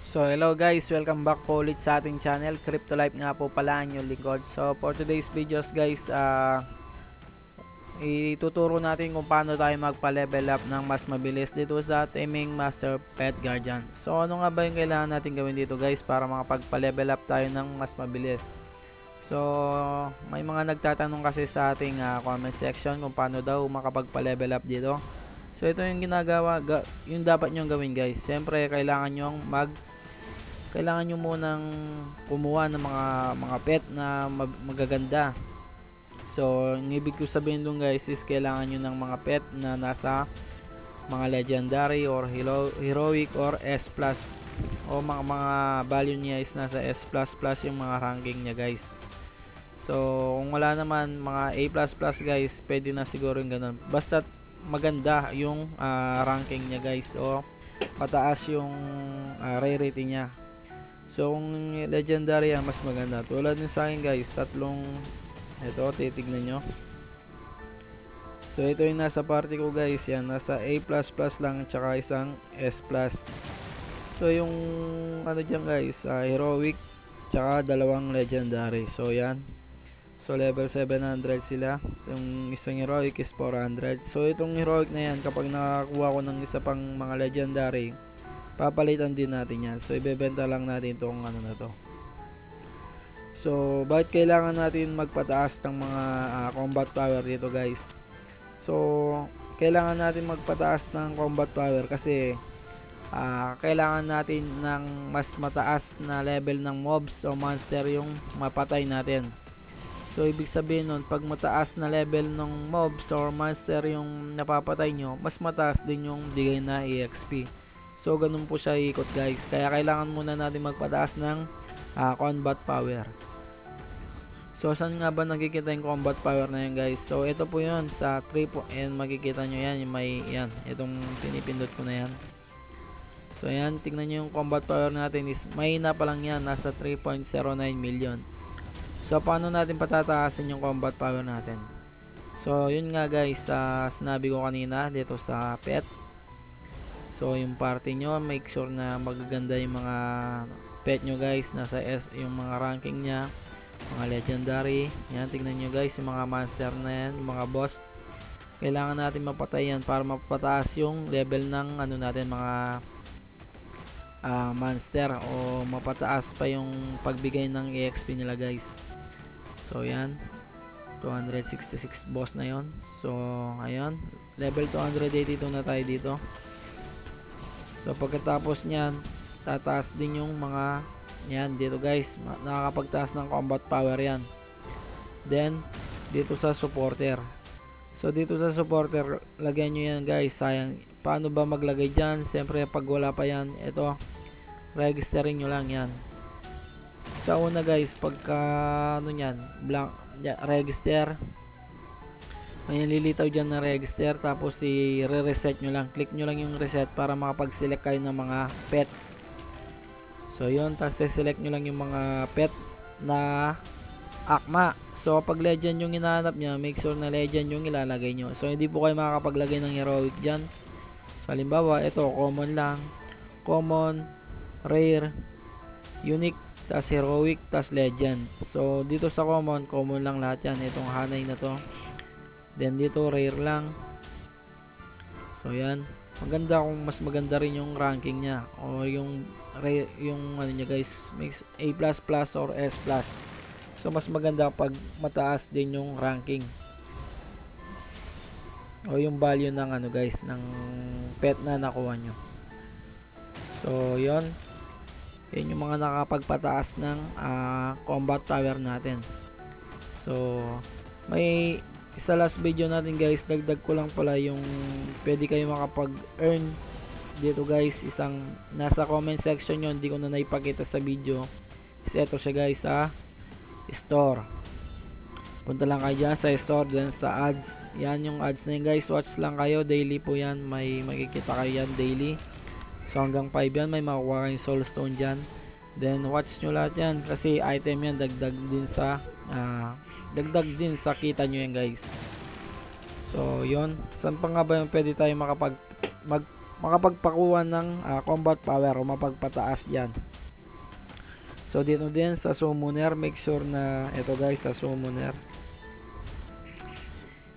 So hello guys, welcome back po ulit sa ating channel. Crypto Life nga po pala ang inyong lingkod. So for today's videos guys, ituturo natin kung paano tayo magpa-level up ng mas mabilis dito sa Taming Master Pet Guardian. So ano nga ba yung kailangan natin gawin dito guys para makapagpa-level up tayo ng mas mabilis? So may mga nagtatanong kasi sa ating comment section kung paano daw makapagpa-level up dito. So ito yung yung dapat nyong gawin guys. Siyempre kailangan nyo munang kumuha ng mga pet na magaganda. So ang ibig ko sabihin dun guys is kailangan nyo ng mga pet na nasa mga legendary or heroic or S plus, o mga value niya is nasa S plus plus yung mga ranking niya guys. So kung wala naman mga A plus plus guys, pwede na siguro yung ganun, basta maganda yung ranking niya guys, o mataas yung rarity niya. So kung legendary yan, mas maganda. Tulad din sa akin guys, ito titignan nyo. So ito yung nasa party ko guys, yan nasa A++ lang tsaka isang S+. So yung ano dyan guys, heroic tsaka dalawang legendary. So yan, so level 700 sila. So, yung isang heroic is 400. So itong heroic na yan, kapag nakakuha ko ng isa pang mga legendary, papalitan din natin yan. So ibebenta lang natin itong ano na to. So bakit kailangan natin magpataas ng mga combat power dito guys? So kailangan natin magpataas ng combat power kasi kailangan natin ng mas mataas na level ng mobs o monster yung mapatay natin. So ibig sabihin nun, pag mataas na level ng mobs or monster yung napapatay nyo, mas mataas din yung bigay na EXP. So ganun po siya ikot guys. Kaya kailangan muna natin magpataas ng combat power. So saan nga ba nakikita yung combat power na yun guys? So ito po yun sa 3 and makikita nyo yan, yung may yan, itong pinipindot ko na yan. So yan, tingnan nyo yung combat power natin is mahina pa lang yan, nasa 3.09 million. So paano natin patataasin yung combat power natin? So yun nga guys, sinabi ko kanina dito sa pet. So yung party nyo, make sure na magaganda yung mga pet nyo guys, nasa S yung mga ranking nya, mga legendary. Yan, tingnan nyo guys, yung mga monster na yan, yung mga boss, kailangan natin mapatay yan para mapataas yung level ng ano natin, mga monster, o mapataas pa yung pagbigay ng EXP nila guys. So yan, 266 boss na yon. So ayun, level 282 na tayo dito. So pagkatapos niyan, tataas din yung mga yan dito guys, nakakapagtaas ng combat power yan. Then dito sa supporter, so dito sa supporter, lagyan nyo yan guys. Sayang, paano ba maglagay dyan? Siyempre pag wala pa yan, ito, registering nyo lang yan. Sa una guys, pagka ano yan, blank, register, may nililitaw dyan na register, tapos i-reset nyo lang, click nyo lang yung reset para makapag-select kayo ng mga pet. So yun, tapos select nyo lang yung mga pet na akma. So pag legend yung hinahanap nya, make sure na legend yung ilalagay nyo. So hindi po kayo makakapaglagay ng heroic dyan. Halimbawa, ito common lang, common, rare, unique, tas heroic, tas legend. So dito sa common lang lahat yan, itong hanay na to. Then dito rare lang. So yan, maganda kung mas maganda rin yung ranking nya, o yung ano nya guys, mix A++ or S+. So mas maganda pag mataas din yung ranking, o yung value ng ano guys, ng pet na nakuha nyo. So yon, yan yung mga nakapagpataas ng combat power natin. So may sa last video natin guys, dagdag ko lang pala yung pwede kayo makapag-earn dito guys. Isang nasa comment section yon, hindi ko na naipakita sa video, is eto siya guys, sa store. Punta lang kayo dyan sa store, then sa ads, yan yung ads na yun guys. Watch lang kayo, daily po yan, may makikita kayo yan daily. So hanggang 5 yan, may makukuha kayong soulstone dyan. Then watch nyo lahat yan, kasi item yan, dagdag din sa kita nyo yan guys. So yon, saan pa nga ba yung pwede tayo makapagpakuha ng combat power o mapagpataas yan. So dito din sa summoner, make sure na ito guys sa summoner,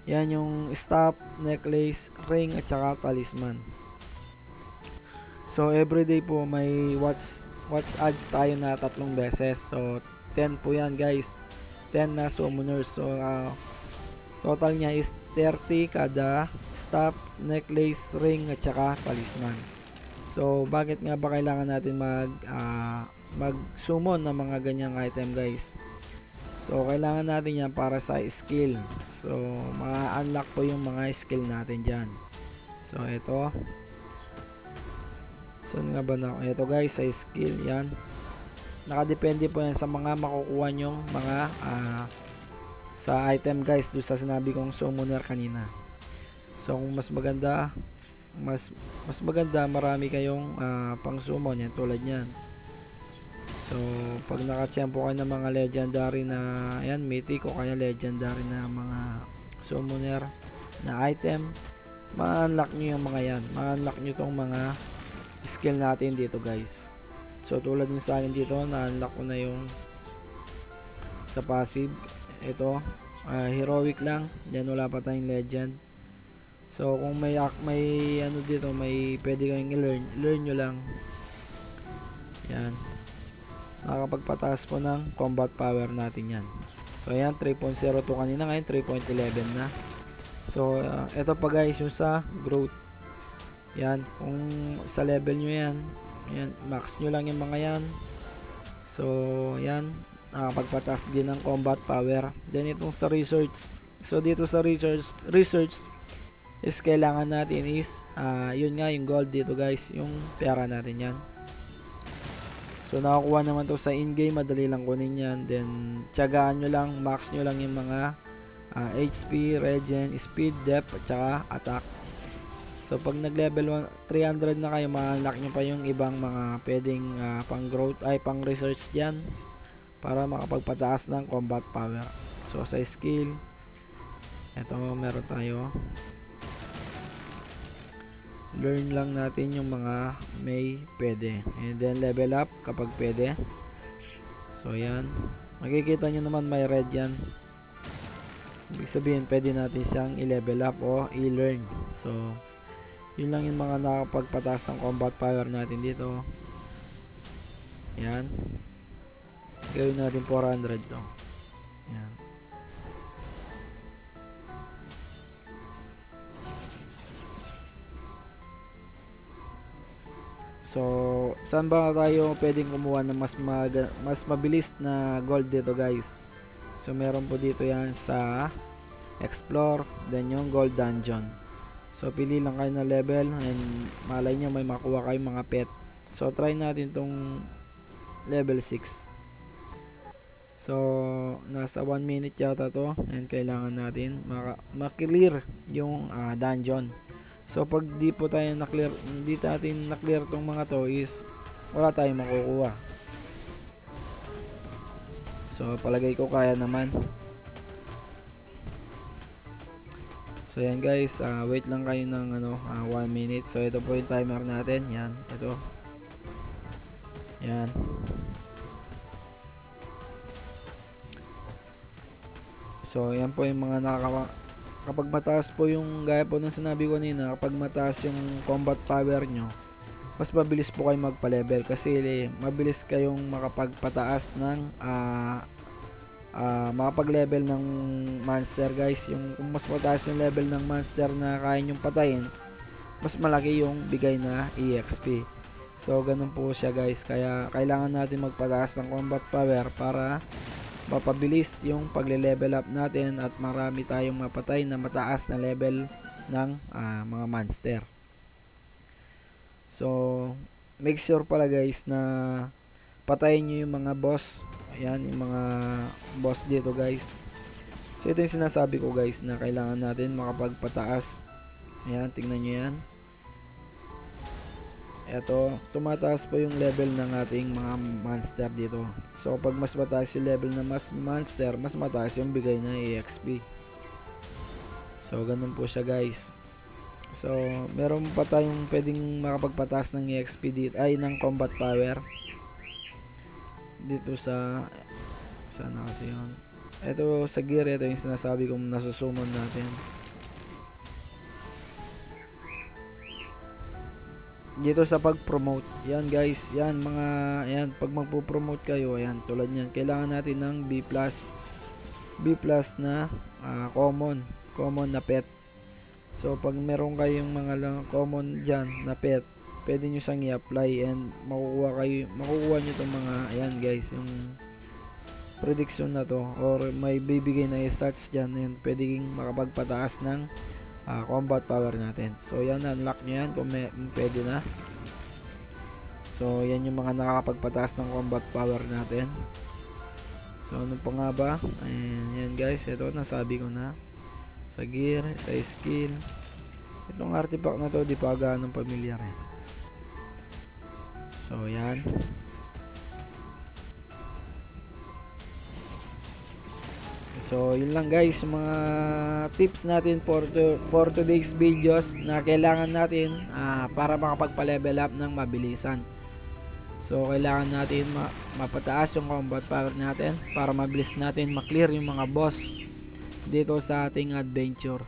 yan yung staff, necklace, ring at saka talisman. So everyday po may watch ads tayo na 3 beses. So 10 po yan guys, 10 na summoners. So total nya is 30 kada staff, necklace, ring at saka talisman. So bakit nga ba kailangan natin mag-summon ng mga ganyang item guys? So kailangan natin yan para sa skill. So ma-unlock po yung mga skill natin dyan. So ito, saan nga ba na ito guys, sa skill yan, nakadepende po yan sa mga makukuha nyong mga sa item guys, doon sa sinabi kong summoner kanina. So kung mas maganda marami kayong pang summon yan tulad yan. So pag nakachempo kayo ng mga legendary na yan, mythic o kaya legendary na mga summoner na item, ma-unlock nyo yung mga yan, ma-unlock nyo tong mga skill natin dito guys. So tulad ng sa akin dito, na-unlock ko na yung sa passive. Ito heroic lang, yan wala pa tayong legend. So kung may ano dito, may pwede kayong i-learn nyo lang yan, nakakapagpataas po ng combat power natin yan. So yan 3.02 kanina, ngayon 3.11 na. So ito pa guys yung sa growth, yan kung sa level nyo yan, max nyo lang yung mga yan. So yan, nakakapagpataas din ng combat power. Then itong sa research, so dito sa research is kailangan natin is yun nga yung gold dito guys, yung pera natin yan. So nakakuha naman to sa in-game, madali lang kunin yan. Then tiyagaan nyo lang, max nyo lang yung mga HP, regen, speed, depth at saka attack. So pag nag level 300 na kayo, ma-unlock nyo pa yung ibang mga pwedeng pang growth ay pang research dyan para makapagpataas ng combat power. So sa skill, eto meron tayo, learn lang natin yung mga may pwede, and then level up kapag pwede. So yan, makikita nyo naman may red yan, ibig sabihin pwede natin siyang i-level up o i-learn. So yun lang yung mga nakapagpataas ng combat power natin dito. Yan, gawin natin 400 to. Yan. So saan ba tayo pwedeng kumuha ng mas mabilis na gold dito guys? So meron po dito yan sa explore, then yung gold dungeon. So pili lang kayo na level and malay nyo may makuha kayong mga pet. So try natin tong level 6. So nasa 1 minute yata to, and kailangan natin maklear yung dungeon. So pag di po tayo na-clear, hindi natin na-clear tong mga to, is wala tayong makukuha. So palagay ko kaya naman. So yan guys, wait lang kayo ng 1 minute. So ito po yung timer natin. Yan, ito. Yan. So yan po yung mga kapag mataas po yung, gaya po ng sinabi ko kanina, kapag mataas yung combat power nyo, mas mabilis po kayo magpa-level kasi mabilis kayong makapagpataas ng makapag-level ng monster guys. Yung kung mas mataas yung level ng monster na kaya nyong patayin, mas malaki yung bigay na EXP. So ganun po siya guys, kaya kailangan natin magpataas ng combat power para mapabilis yung pagle-level up natin at marami tayong mapatay na mataas na level ng mga monster. So make sure pala guys na patayin nyo yung mga boss. Ayan, yung mga boss dito guys. So ito yung sinasabi ko guys, na kailangan natin makapagpataas. Ayan, tingnan nyo yan. Eto, tumataas po yung level ng ating mga monster dito. So pag mas mataas yung level ng monster, mas mataas yung bigay na EXP. So ganun po siya guys. So meron pa tayong pwedeng makapagpataas ng EXP dito, ay ng combat power dito sa sana kasi yun. Ito sa gear, ito yung sinasabi kong nasusummon natin. Dito sa pag-promote, yan guys, yan mga, yan pag magpo-promote kayo, ayan tulad niyan, kailangan natin ng B+ na common na pet. So pag meron kayong mga common dyan na pet, pwede nyo sang i-apply and makukuha nyo itong mga, ayan guys, yung prediction na to, or may bibigay na stats dyan, and pwedeng makapagpataas ng combat power natin. So yan, unlock nyo yan kung pwede na. So yan yung mga nakakapagpataas ng combat power natin. So ano pa nga ba? Ayan, yan guys, ito nasabi ko na sa gear, sa skill. Itong artifact na to di pa gaanong pamilyar eh. So yan. So yun lang guys, mga tips natin for today's videos na kailangan natin para makapagpa-level up ng mabilisan. So kailangan natin mapataas yung combat power natin para mabilis natin maklear yung mga boss dito sa ating adventure.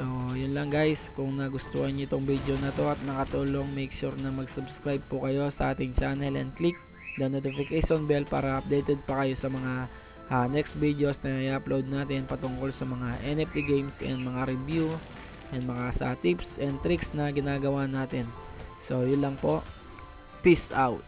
So yun lang guys, kung nagustuhan niyo itong video na to at nakatulong, make sure na mag-subscribe po kayo sa ating channel and click the notification bell para updated pa kayo sa mga next videos na i-upload natin patungkol sa mga NFT games and mga review and mga sa tips and tricks na ginagawa natin. So yun lang po, peace out.